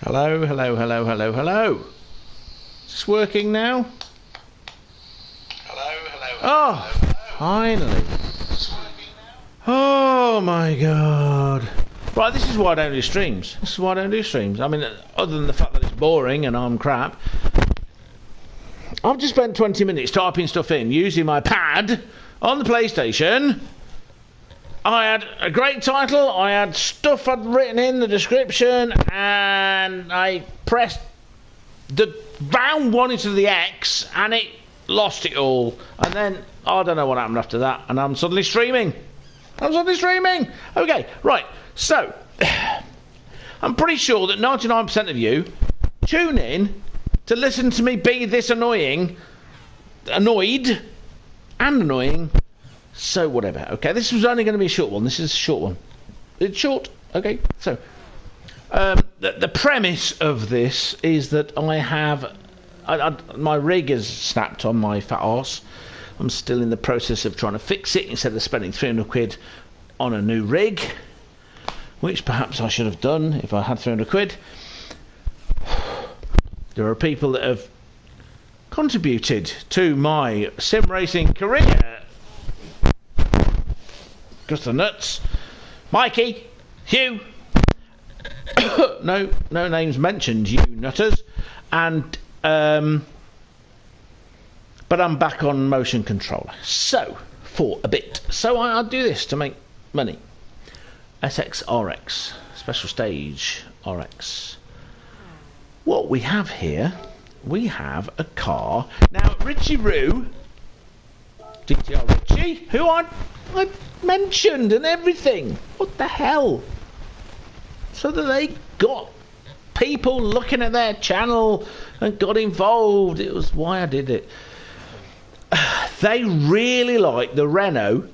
Hello, hello, hello, hello, hello. Is this working now? Hello, hello. Oh, hello. finally. Oh my god. Right, this is why I don't do streams. This is why I don't do streams. I mean, other than the fact that it's boring and I'm crap, I've just spent 20 minutes typing stuff in using my pad on the PlayStation. I had a great title, I had stuff I'd written in the description, and I pressed the round one into the X and it lost it all. And then I don't know what happened after that, and I'm suddenly streaming. Okay, right, so I'm pretty sure that 99% of you tune in to listen to me be this annoying, annoyed and annoying. So whatever, okay, this was only going to be a short one. This is a short one. It's short, okay. So the premise of this is that I have my rig has snapped on my fat arse. I'm still in the process of trying to fix it instead of spending 300 quid on a new rig, which perhaps I should have done if I had 300 quid. There are people that have contributed to my sim racing career. Just the nuts. Mikey, Hugh, no names mentioned, you nutters. And but I'm back on motion controller. So for a bit. So I'll do this to make money. SXRX, special stage RX. What we have here, we have a car. Now Richie Roo, GTR Richie, who I mentioned and everything. What the hell? So that they got people looking at their channel and got involved. It was why I did it. They really like the Renault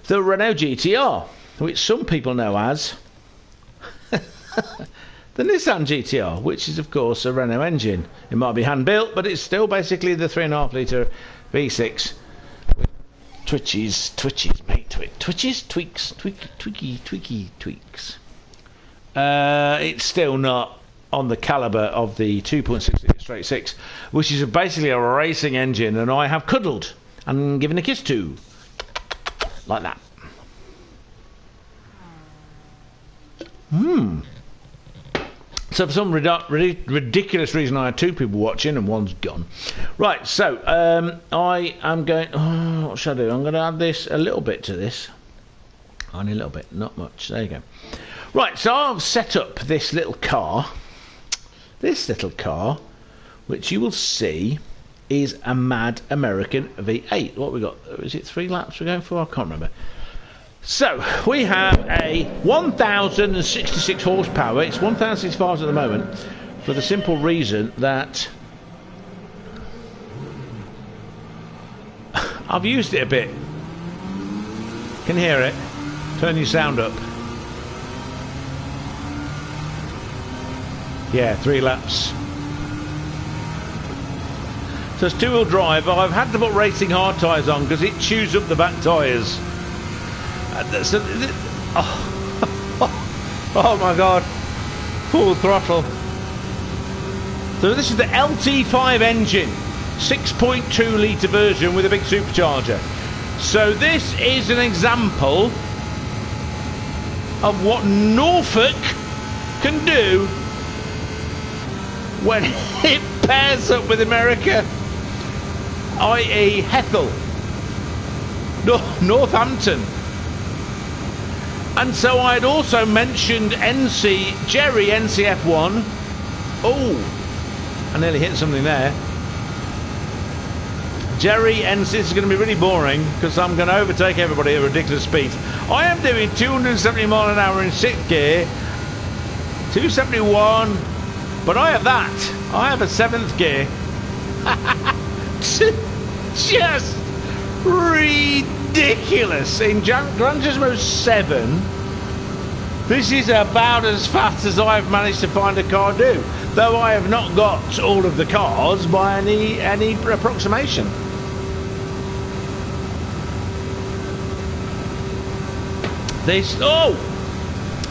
the Renault GTR, which some people know as the Nissan GTR, which is of course a Renault engine. It might be hand built, but it's still basically the 3.5 litre V6 with twitches mate, tweaky tweaks. It's still not on the calibre of the 2.6 litre straight six, which is basically a racing engine, and I have cuddled and given a kiss to, like that. So for some ridiculous reason, I had two people watching and one's gone. Right, so I am going. Oh, what should I do? I'm going to add this a little bit to this. Only a little bit, not much. There you go. Right, so I've set up this little car. This little car, which you will see, is a mad American V8. What we got? Is it 3 laps we're going for? I can't remember. So we have a 1,066 horsepower. It's 1,065 at the moment, for the simple reason that I've used it a bit. Can hear it. Turn your sound up. Yeah, 3 laps. So it's 2-wheel drive. I've had to put racing hard tyres on because it chews up the back tyres. So, oh my god, full throttle. So this is the LT5 engine, 6.2 litre version with a big supercharger. So this is an example of what Norfolk can do when it pairs up with America, i.e. Hethel, Northampton. And so I'd also mentioned Jerry NCF1. Oh, I nearly hit something there. Jerry NC, this is going to be really boring because I'm going to overtake everybody at a ridiculous speed. I am doing 270 mile an hour in 6th gear, 271, but I have that. I have a 7th gear. Just ridiculous. In Gran Turismo 7, this is about as fast as I've managed to find a car do, though I have not got all of the cars by any approximation.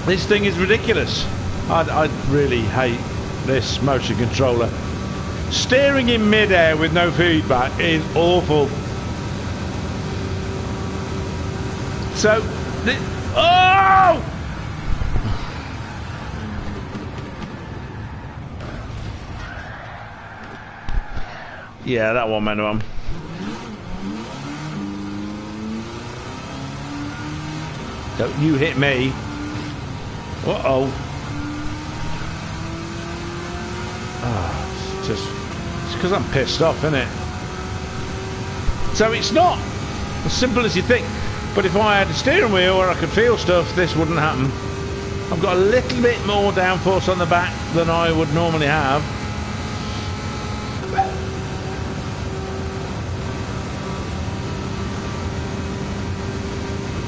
This thing is ridiculous. I really hate this motion controller. Steering in mid-air with no feedback is awful. So, oh! Yeah, that one, man. Don't you hit me. Uh-oh. Oh, it's because I'm pissed off, isn't it? So it's not as simple as you think. But if I had a steering wheel where I could feel stuff, this wouldn't happen. I've got a little bit more downforce on the back than I would normally have.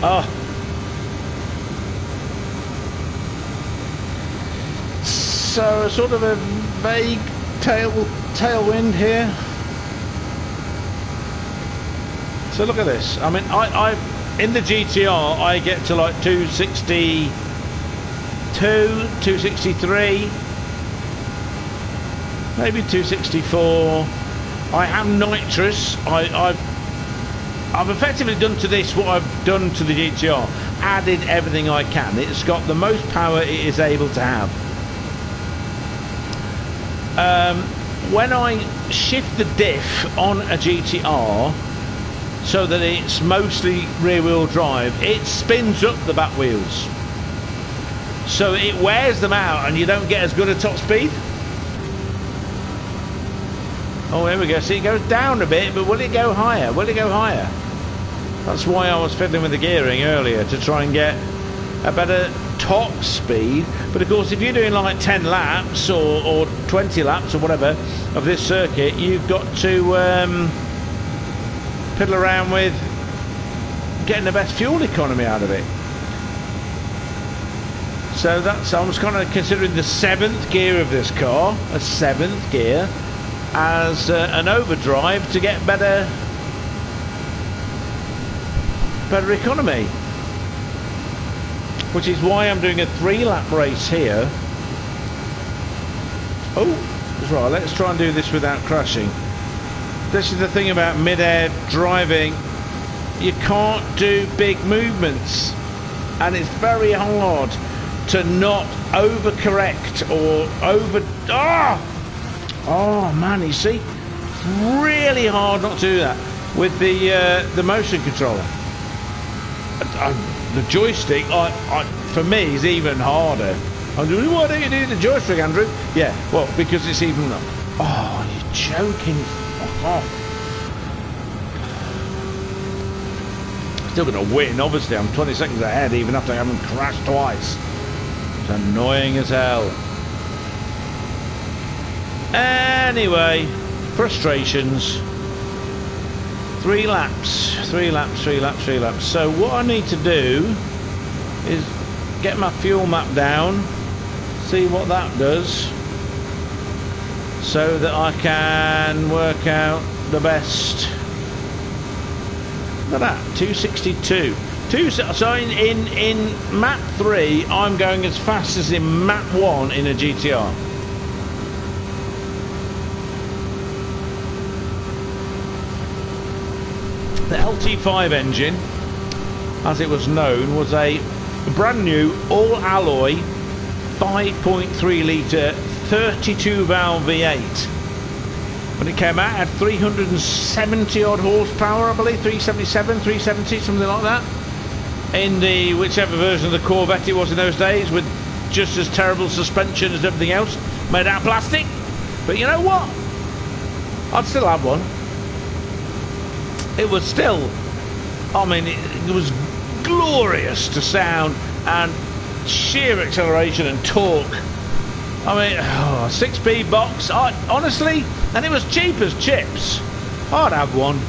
Oh. So sort of a vague tailwind here. So look at this. I mean, I in the GTR I get to like 262, 263, maybe 264. I have nitrous. I've effectively done to this what I've done to the GTR. Added everything I can. It's got the most power it is able to have. When I shift the diff on a GTR so that it's mostly rear wheel drive, it spins up the back wheels. So it wears them out and you don't get as good a top speed. Oh, here we go. See, it goes down a bit, but will it go higher? Will it go higher? That's why I was fiddling with the gearing earlier, to try and get a better top speed. But of course, if you're doing like 10 laps or 20 laps or whatever of this circuit, you've got to fiddle around with getting the best fuel economy out of it. So that's, I was kind of considering the 7th gear of this car, a 7th gear, as an overdrive to get better economy, which is why I'm doing a 3-lap race here. Oh, that's right. Let's try and do this without crashing. This is the thing about mid-air driving. You can't do big movements, and it's very hard to not overcorrect or oh man, you see, really hard not to do that with the motion controller. The joystick, for me, is even harder. Why don't you do the joystick, Andrew? Yeah, well, because it's even... Oh, you're joking. Fuck off. Still going to win, obviously. I'm 20 seconds ahead, even after I haven't crashed twice. It's annoying as hell. Anyway, frustrations. 3 laps, 3 laps, 3 laps, 3 laps. So what I need to do is get my fuel map down, see what that does, so that I can work out the best. Look at that, 262. So in map 3, I'm going as fast as in map 1 in a GTR. The LT5 engine, as it was known, was a brand new all-alloy 5.3 litre 32 valve V8. When it came out, it had 370 odd horsepower, I believe, 377, 370, something like that. In the whichever version of the Corvette it was in those days, with just as terrible suspension as everything else, made out of plastic. But you know what? I'd still have one. It was still, I mean, it was glorious to sound and sheer acceleration and torque. I mean, 6-speed box, honestly, and it was cheap as chips. I'd have one.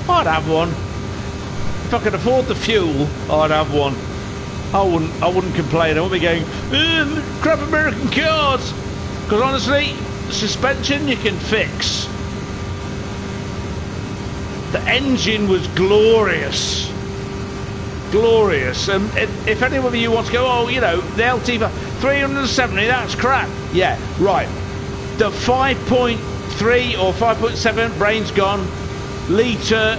I'd have one. If I could afford the fuel, I'd have one. I wouldn't complain. I wouldn't be going, crap American cars. Because honestly, suspension you can fix. The engine was glorious. glorious. And if any of you want to go, oh, you know, the LT 370, that's crap. Yeah, right. The 5.3 or 5.7 brains gone litre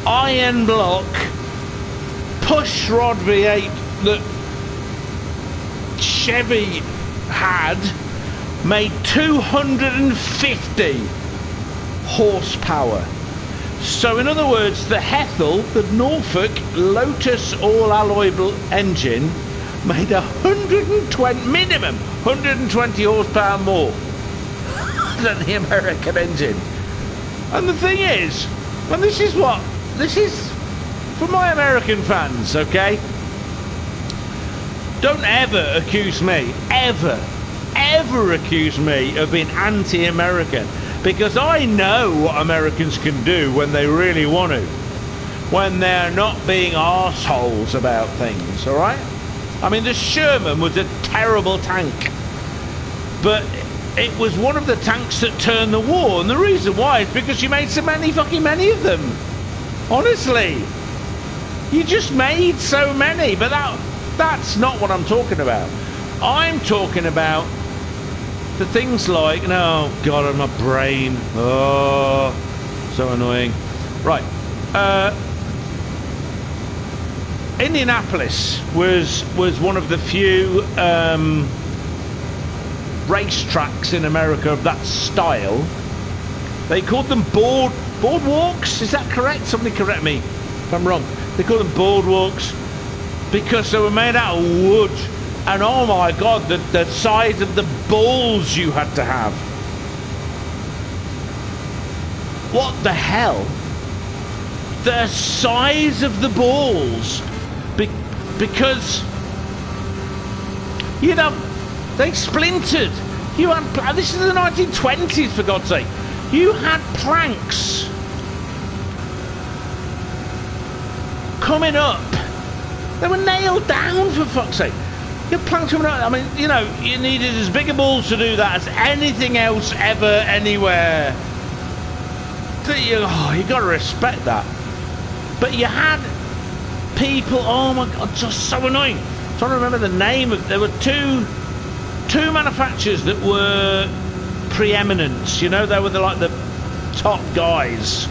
iron block push rod V8 that Chevy had made 250 horsepower. So in other words, the Hethel, the Norfolk Lotus all-alloy engine, made 120 minimum 120 horsepower more than the American engine. And the thing is, and this is for my American fans, okay? Don't ever accuse me, ever accuse me of being anti-American, because I know what Americans can do when they really want to, when they're not being arseholes about things, all right? I mean, the Sherman was a terrible tank, but it was one of the tanks that turned the war, and the reason why is because you made so many of them. Honestly, you just made so many. But that's not what I'm talking about. I'm talking about the things like, oh God, on my brain, oh, so annoying. Right, Indianapolis was one of the few racetracks in America of that style. They called them boardwalks. Is that correct? Somebody correct me if I'm wrong. They called them boardwalks because they were made out of wood, and oh my God, the size of the balls you had to have. What the hell? The size of the balls, because you know. They splintered. You had, this is the 1920s, for God's sake. You had planks coming up. They were nailed down, for fuck's sake. You had planks coming up. I mean, you know, you needed as big a balls to do that as anything else ever, anywhere. You got to respect that. But you had people, oh my God, just so annoying. I'm trying to remember the name of, there were two manufacturers that were preeminent, you know, they were like the top guys.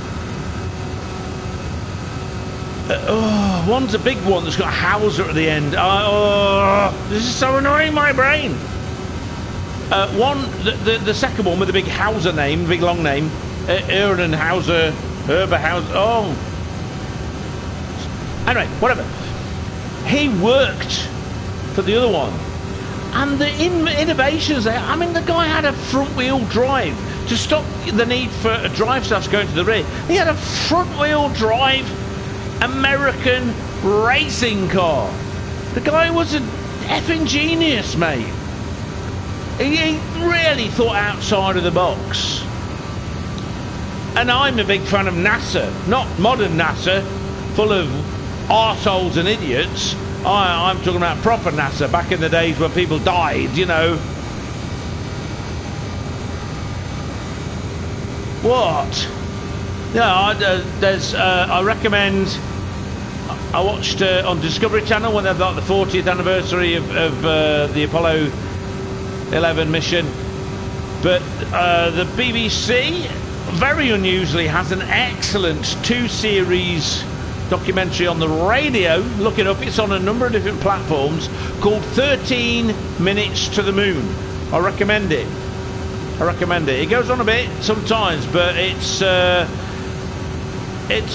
One's a big one that's got a Hauser at the end. This is so annoying, my brain. The second one with the big Hauser name, big long name, Ehrenhauser, Herberhauser. Oh, anyway, whatever. He worked for the other one. And the innovations there, I mean, the guy had a front-wheel drive to stop the need for a drive shaft going to the rear. He had a front-wheel drive American racing car. The guy was an effing genius, mate. He really thought outside of the box. And I'm a big fan of NASA, not modern NASA, full of arseholes and idiots. I'm talking about proper NASA, back in the days when people died, you know. What? Yeah, I recommend. I watched on Discovery Channel when they've got the 40th anniversary of the Apollo 11 mission. But the BBC, very unusually, has an excellent 2-series documentary on the radio. Look it up, it's on a number of different platforms, called 13 Minutes to the Moon. I recommend it. It goes on a bit sometimes, but it's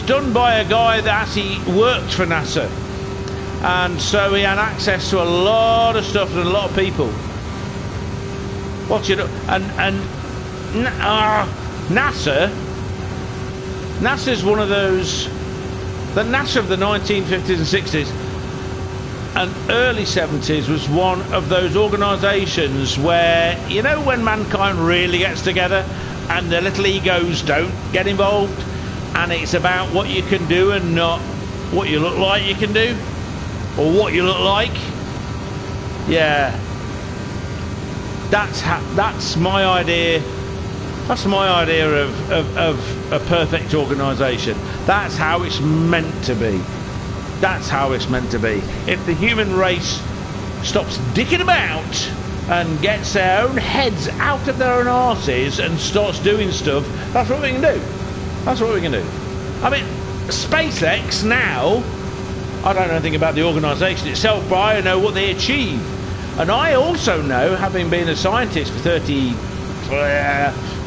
done by a guy that actually worked for NASA, and so he had access to a lot of stuff and a lot of people. Watch it up. And NASA's one of those. The NASA of the 1950s and 60s and early 70s was one of those organisations where, you know, when mankind really gets together and the little egos don't get involved, and it's about what you can do and not what you look like you can do, or what you look like. Yeah, that's my idea. That's my idea of a perfect organisation. That's how it's meant to be. That's how it's meant to be. If the human race stops dicking about and gets their own heads out of their own arses and starts doing stuff, that's what we can do. That's what we can do. I mean, SpaceX now, I don't know anything about the organisation itself, but I know what they achieve. And I also know, having been a scientist for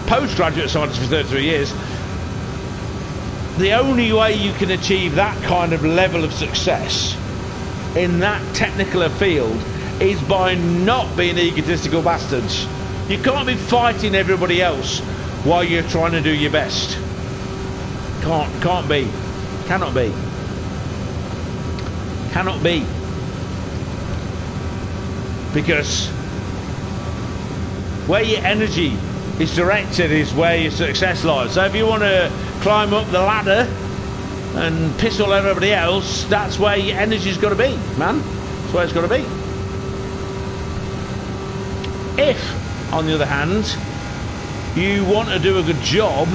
postgraduate scientist for 33 years, the only way you can achieve that kind of level of success in that technical field is by not being egotistical bastards. You can't be fighting everybody else while you're trying to do your best. Can't be. Cannot be. Cannot be. Because where your energy is directed is where your success lies. So if you want to climb up the ladder and piss all over everybody else, that's where your energy's got to be, man. That's where it's got to be. If, on the other hand, you want to do a good job,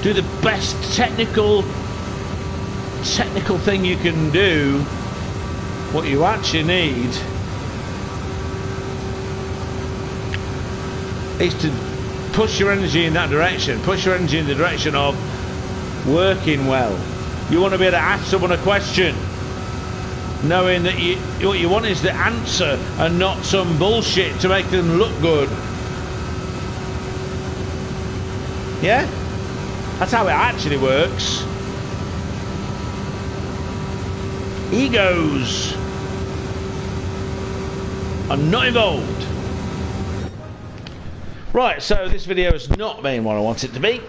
do the best technical thing you can do, what you actually need is to push your energy in that direction. Push your energy in the direction of working well. You want to be able to ask someone a question knowing that what you want is the answer and not some bullshit to make them look good. Yeah? That's how it actually works. Egos are not involved. Right, so this video has not been what I want it to be.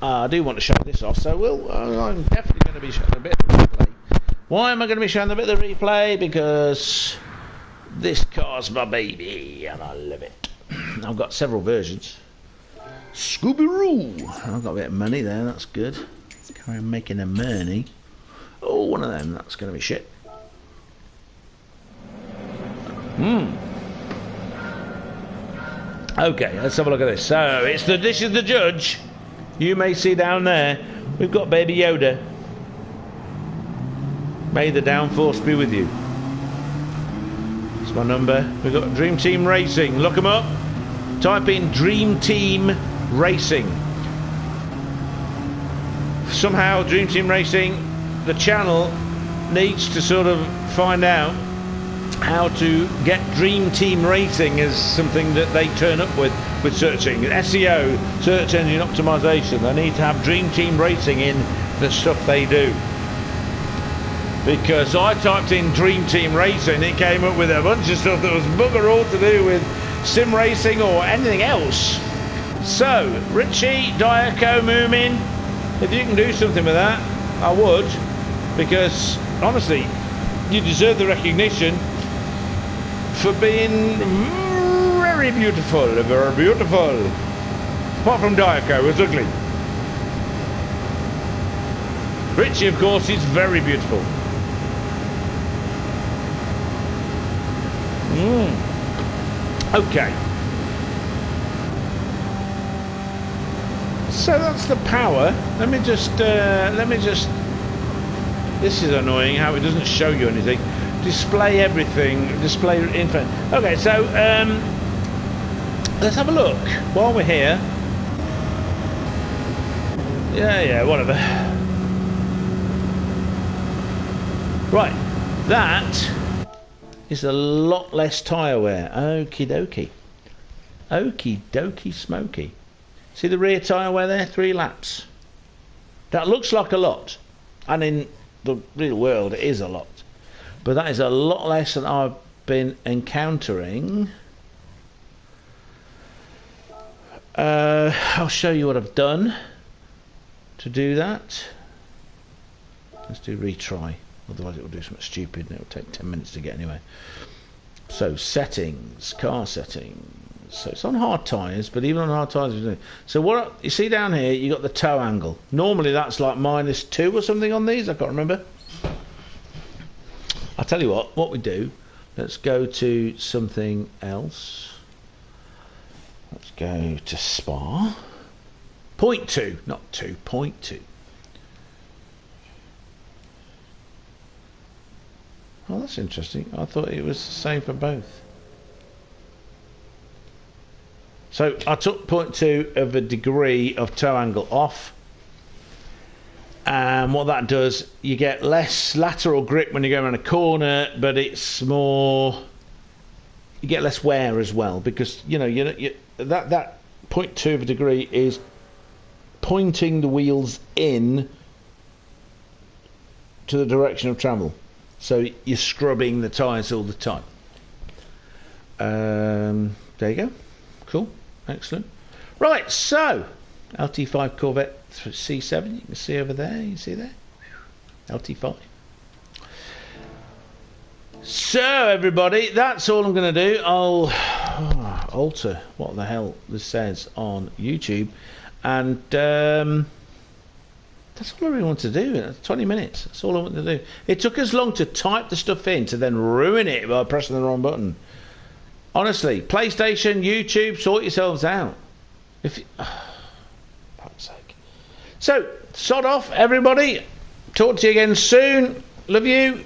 I do want to show this off, so I'm definitely going to be showing a bit of the replay. Why am I going to be showing a bit of the replay? Because this car's my baby and I love it. I've got several versions. Scooby-Roo! I've got a bit of money there, that's good. Carry on making a money. Oh, one of them, that's going to be shit. Okay, let's have a look at this. So, this is the judge. You may see down there, we've got Baby Yoda. May the downforce be with you. It's my number. We've got Dream Team Racing. Look them up. Type in Dream Team Racing. Somehow, Dream Team Racing, the channel needs to sort of find out how to get Dream Team Racing as something that they turn up with searching. SEO, search engine optimization. They need to have Dream Team Racing in the stuff they do. Because I typed in Dream Team Racing, it came up with a bunch of stuff that was bugger all to do with sim racing or anything else. So, Richie, Diaco, Moomin, if you can do something with that, I would. Because, honestly, you deserve the recognition for being very beautiful, very beautiful. Apart from Diaco, it was ugly. Richie, of course, is very beautiful. Okay. So that's the power. Let me just. This is annoying how it doesn't show you anything. Display everything. Display info. Okay, so let's have a look while we're here. Yeah, whatever. Right, that is a lot less tyre wear. Okie dokie. Okie dokie smoky. See the rear tyre wear there? 3 laps. That looks like a lot. And in the real world it is a lot. But that is a lot less than I've been encountering. I'll show you what I've done to do that. Let's do retry. Otherwise it will do something stupid and it will take 10 minutes to get anyway. So settings, car settings. So it's on hard tyres, but even on hard tyres. So what you see down here, you got the toe angle. Normally that's like -2 or something on these. I can't remember. I'll tell you what we do. Let's go to something else. Let's go to Spa. 0.2, not 2, 0.2. Oh, that's interesting. I thought it was the same for both. So I took 0.2 of a degree of toe angle off. And what that does, you get less lateral grip when you go around a corner, but it's more... You get less wear as well, because, you know, that 0.2 of a degree is pointing the wheels in to the direction of travel. So you're scrubbing the tyres all the time. There you go. Cool. Excellent. Right, so LT5 Corvette C7, you can see over there. You see there? LT5. So everybody, that's all I'm going to do. I'll alter what the hell this says on YouTube, and that's all I really want to do. 20 minutes. That's all I want to do. It took us long to type the stuff in to then ruin it by pressing the wrong button. Honestly, PlayStation, YouTube, sort yourselves out. If fuck's sake. So, sod off, everybody. Talk to you again soon. Love you.